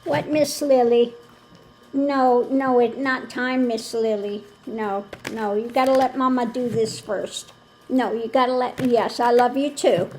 What, Miss Lily? No, it's not time, Miss Lily. No, you gotta let Mama do this first. No, you gotta yes, I love you too.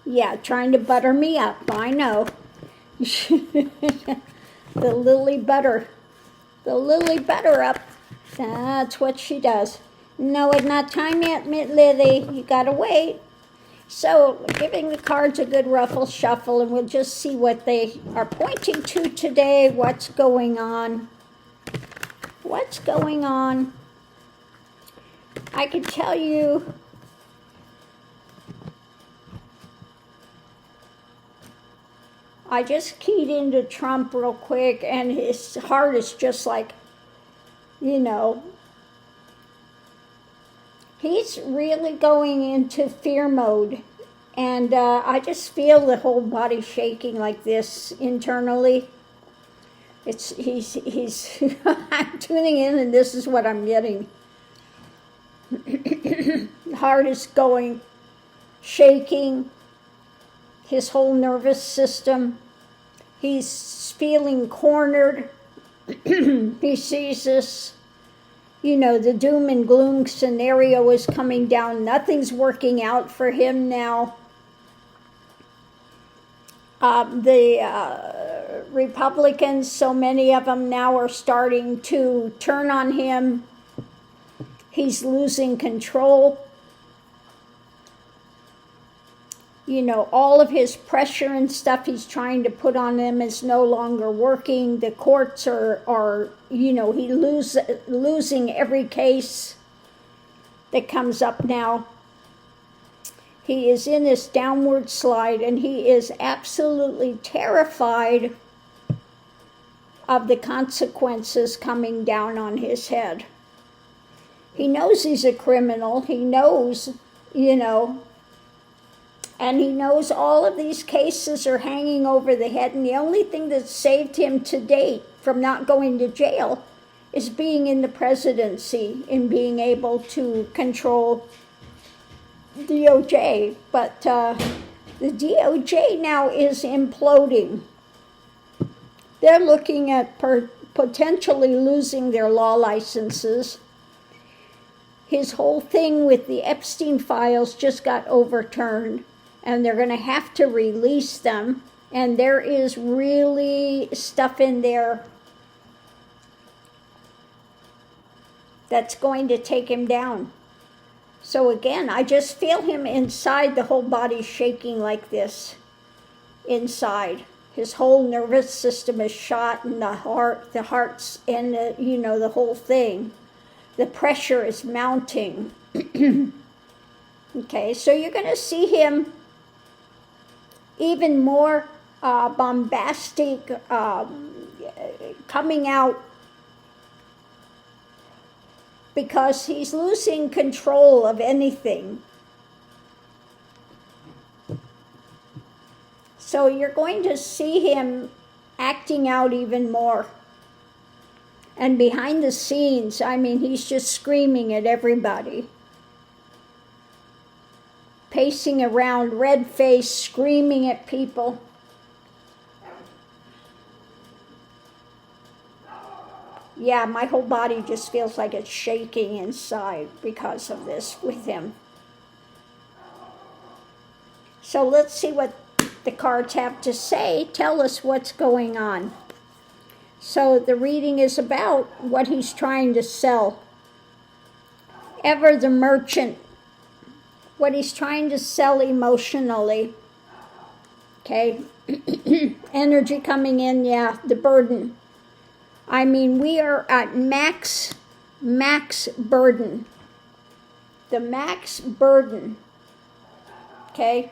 Yeah, trying to butter me up, I know. The Lily butter up. That's what she does. No, it's not time yet, Miss Lily. You gotta wait. So, giving the cards a good ruffle shuffle, and we'll just see what they are pointing to today, what's going on. What's going on? I can tell you, I just keyed into Trump real quick, and his heart is just like, he's really going into fear mode. And I just feel the whole body shaking like this internally. He's I'm tuning in, and this is what I'm getting. The heart is going, shaking, his whole nervous system. He's feeling cornered. He sees this, the doom and gloom scenario is coming down. Nothing's working out for him now. The Republicans, so many of them now are starting to turn on him. He's losing control. All of his pressure and stuff he's trying to put on them is no longer working. The courts are losing every case that comes up now. He is in this downward slide, and he is absolutely terrified of the consequences coming down on his head. He knows he's a criminal. He knows, and he knows all of these cases are hanging over the head, and the only thing that saved him to date from not going to jail is being in the presidency and being able to control DOJ. But the DOJ now is imploding. They're looking at potentially losing their law licenses. His whole thing with the Epstein files just got overturned, and they're going to have to release them. And there is really stuff in there that's going to take him down. So again, I just feel him inside, the whole body shaking like this inside. His whole nervous system is shot, and the heart's, and the whole thing. The pressure is mounting. Okay, so you're going to see him even more bombastic, coming out, because he's losing control of anything. So you're going to see him acting out even more. And behind the scenes, he's just screaming at everybody. Pacing around, red face, screaming at people. Yeah, my whole body just feels like it's shaking inside because of this with him. So let's see what the cards have to say. Tell us what's going on. So the reading is about what he's trying to sell. Ever the merchant. What he's trying to sell emotionally. Okay. Energy coming in, yeah, the burden. We are at max burden. The max burden. Okay?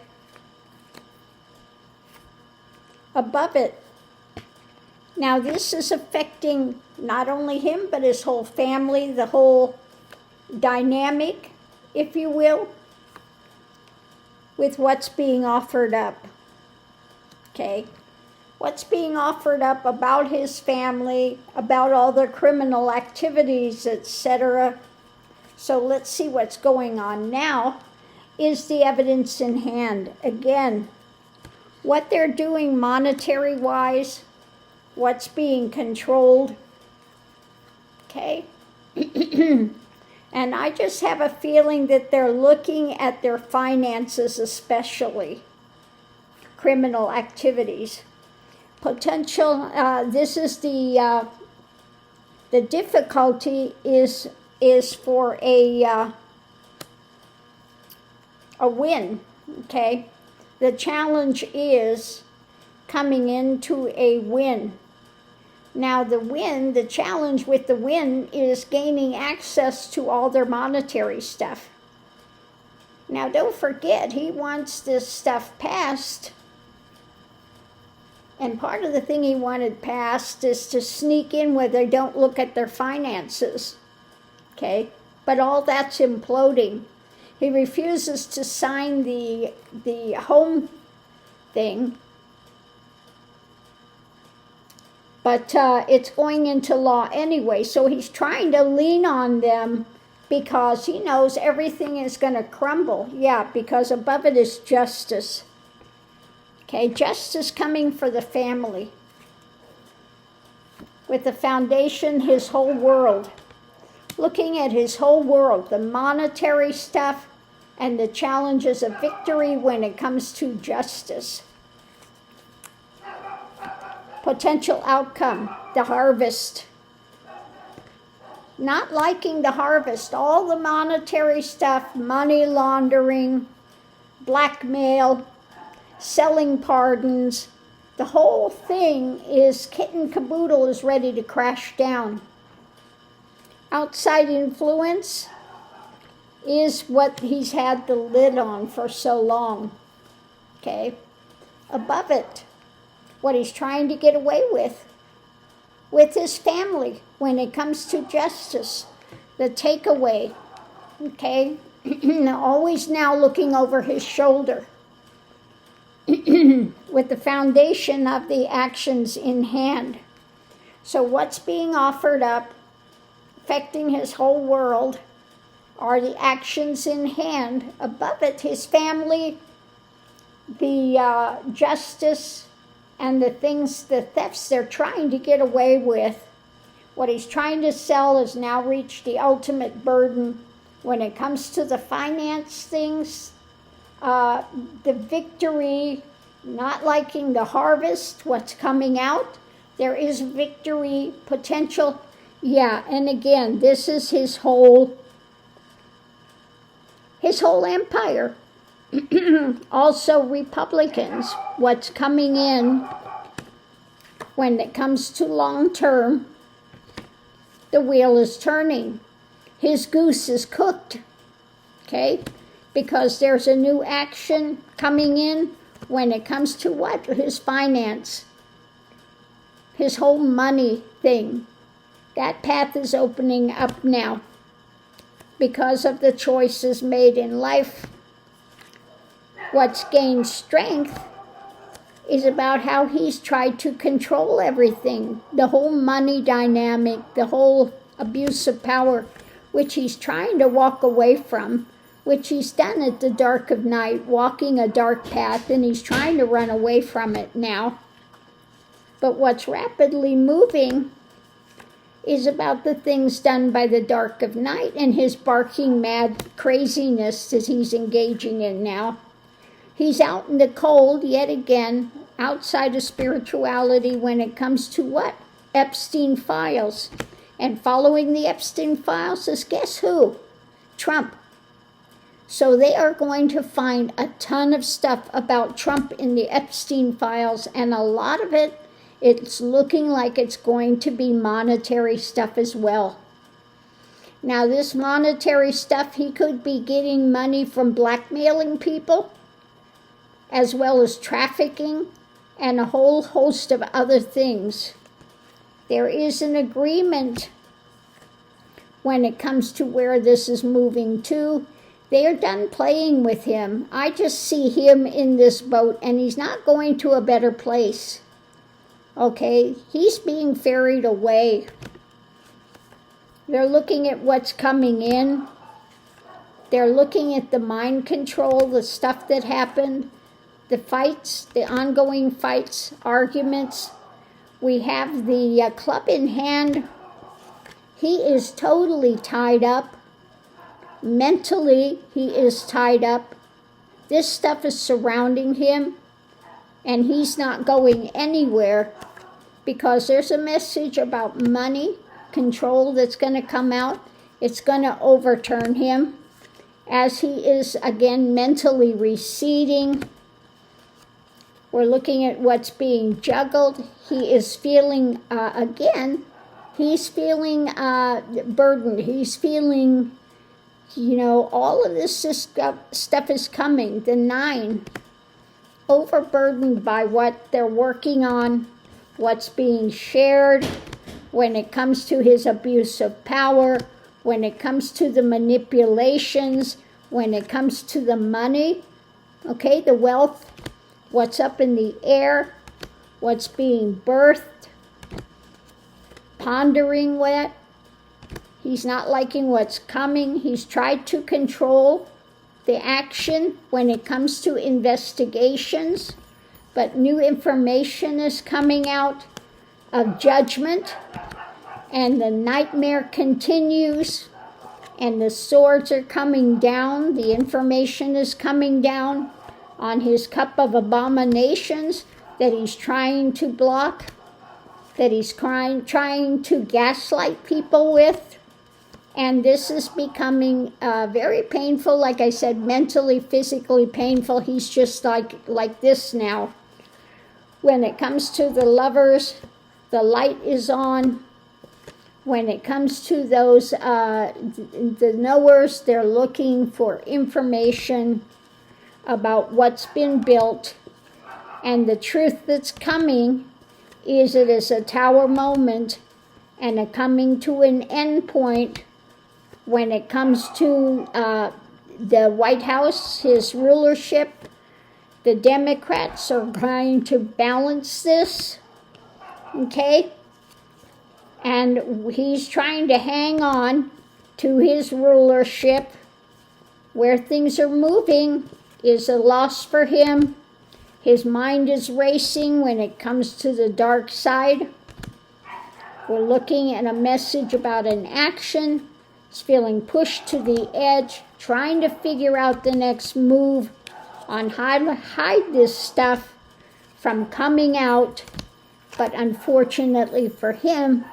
Above it. Now this is affecting not only him, but his whole family, the whole dynamic, if you will, with what's being offered up. Okay? What's being offered up about his family, about all their criminal activities, etc. So let's see what's going on now. Is the evidence in hand? Again, what they're doing monetary-wise, what's being controlled. Okay? And I just have a feeling that they're looking at their finances, especially criminal activities. Potential, this is the difficulty is for a win, okay? The challenge is coming into a win. Now the challenge with the win is gaining access to all their monetary stuff. Now don't forget, he wants this stuff passed. And part of the thing he wanted passed is to sneak in where they don't look at their finances. Okay? But all that's imploding. He refuses to sign the home thing. But it's going into law anyway, so he's trying to lean on them because he knows everything is going to crumble. Yeah, because above it is justice. Okay, justice coming for the family. With the foundation, his whole world. Looking at his whole world, the monetary stuff and the challenges of victory when it comes to justice. Potential outcome, the harvest. Not liking the harvest, all the monetary stuff, money laundering, blackmail, selling pardons, the whole thing is kit and caboodle is ready to crash down. Outside influence is what he's had the lid on for so long. Okay? Above it, what he's trying to get away with his family when it comes to justice, the takeaway. Okay? Always now looking over his shoulder. With the foundation of the actions in hand. So what's being offered up, affecting his whole world, are the actions in hand. Above it, his family, the justice, and the things, the thefts they're trying to get away with. What he's trying to sell has now reached the ultimate burden. When it comes to the finance things, the victory, not liking the harvest, what's coming out, there is victory potential. Yeah, and again, this is his whole empire. Also Republicans, what's coming in when it comes to long term, the wheel is turning. His goose is cooked, okay? Because there's a new action coming in when it comes to what? His finance. His whole money thing. That path is opening up now because of the choices made in life. What's gained strength is about how he's tried to control everything. The whole money dynamic, the whole abuse of power, which he's trying to walk away from, which he's done at the dark of night, walking a dark path, and he's trying to run away from it now. But what's rapidly moving is about the things done by the dark of night and his barking mad craziness that he's engaging in now. He's out in the cold, yet again, outside of spirituality when it comes to what? Epstein files. And following the Epstein files is guess who? Trump. So they are going to find a ton of stuff about Trump in the Epstein files, and a lot of it, it's looking like it's going to be monetary stuff as well. Now this monetary stuff, he could be getting money from blackmailing people, as well as trafficking, and a whole host of other things. There is an agreement when it comes to where this is moving to. They are done playing with him. I just see him in this boat, and he's not going to a better place. Okay, he's being ferried away. They're looking at what's coming in. They're looking at the mind control, the stuff that happened, the fights, the ongoing fights, arguments, We have the club in hand. He is totally tied up. Mentally, he is tied up. This stuff is surrounding him, and he's not going anywhere because there's a message about money, control that's going to come out. It's going to overturn him as he is, again, mentally receding. We're looking at what's being juggled. He is feeling, again, he's feeling burdened. He's feeling, all of this stuff is coming. The 9, overburdened by what they're working on, what's being shared, when it comes to his abuse of power, when it comes to the manipulations, when it comes to the money, okay, the wealth, what's up in the air, what's being birthed, pondering what. He's not liking what's coming. He's tried to control the action when it comes to investigations, but new information is coming out of judgment, and the nightmare continues, and the swords are coming down. The information is coming down on his cup of abominations that he's trying to block, that he's trying to gaslight people with. And this is becoming very painful, like I said, mentally, physically painful. He's just like this now. When it comes to the lovers, the light is on. When it comes to those, the knowers, they're looking for information about what's been built. And the truth that's coming is it is a tower moment and a coming to an end point. When it comes to the White House, his rulership, the Democrats are trying to balance this, okay? And he's trying to hang on to his rulership. Where things are moving is a loss for him. His mind is racing when it comes to the dark side. We're looking at a message about an action. He's feeling pushed to the edge, trying to figure out the next move on how to hide this stuff from coming out. But unfortunately for him,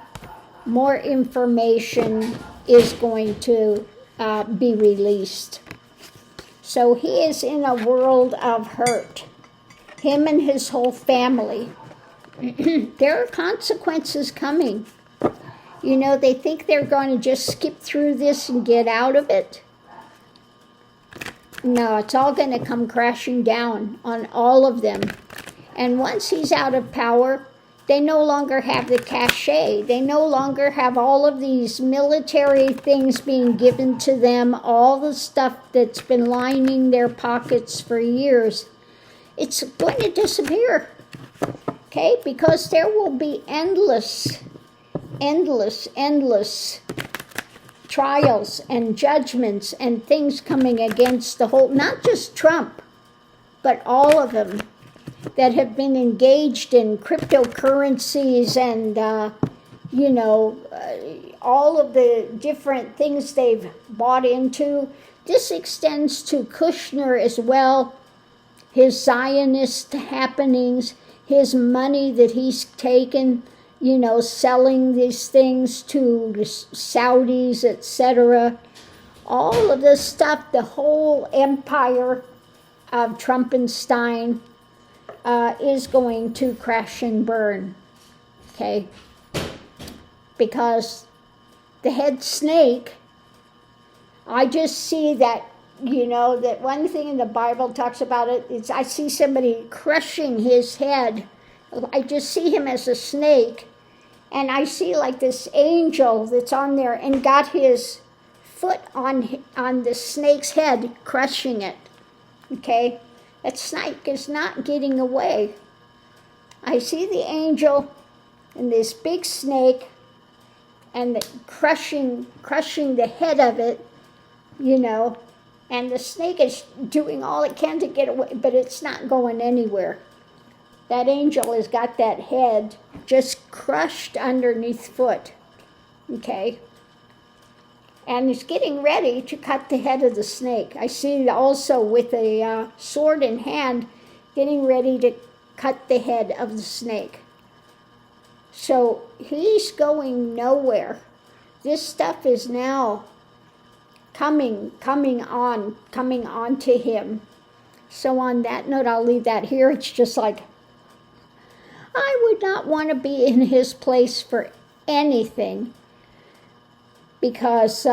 more information is going to be released. So he is in a world of hurt. Him and his whole family. There are consequences coming. They think they're going to just skip through this and get out of it. No, it's all going to come crashing down on all of them. And once he's out of power, they no longer have the cachet. They no longer have all of these military things being given to them, all the stuff that's been lining their pockets for years. It's going to disappear, okay? Because there will be endless trials and judgments and things coming against the whole, not just Trump, but all of them that have been engaged in cryptocurrencies and, all of the different things they've bought into. This extends to Kushner as well, his Zionist happenings, his money that he's taken, selling these things to the Saudis, etc. All of this stuff, the whole empire of Trumpenstein is going to crash and burn, okay? Because the head snake, I just see that, that one thing in the Bible talks about it, is I see somebody crushing his head. I just see him as a snake. And I see like this angel that's on there and got his foot on the snake's head, crushing it, okay? That snake is not getting away. I see the angel and this big snake and crushing the head of it, and the snake is doing all it can to get away, but it's not going anywhere. That angel has got that head just crushed underneath foot, okay? And is getting ready to cut the head of the snake. I see it also with a sword in hand, getting ready to cut the head of the snake. So he's going nowhere. This stuff is now coming on to him. So on that note, I'll leave that here. It's just like, I would not want to be in his place for anything, because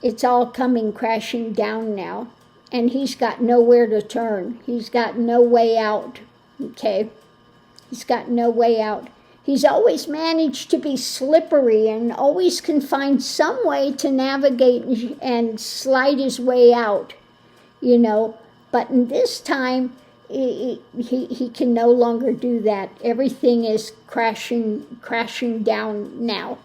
it's all coming crashing down now. And he's got nowhere to turn. He's got no way out, okay? He's got no way out. He's always managed to be slippery and always can find some way to navigate and slide his way out, you know. But in this time, he can no longer do that. Everything is crashing down now.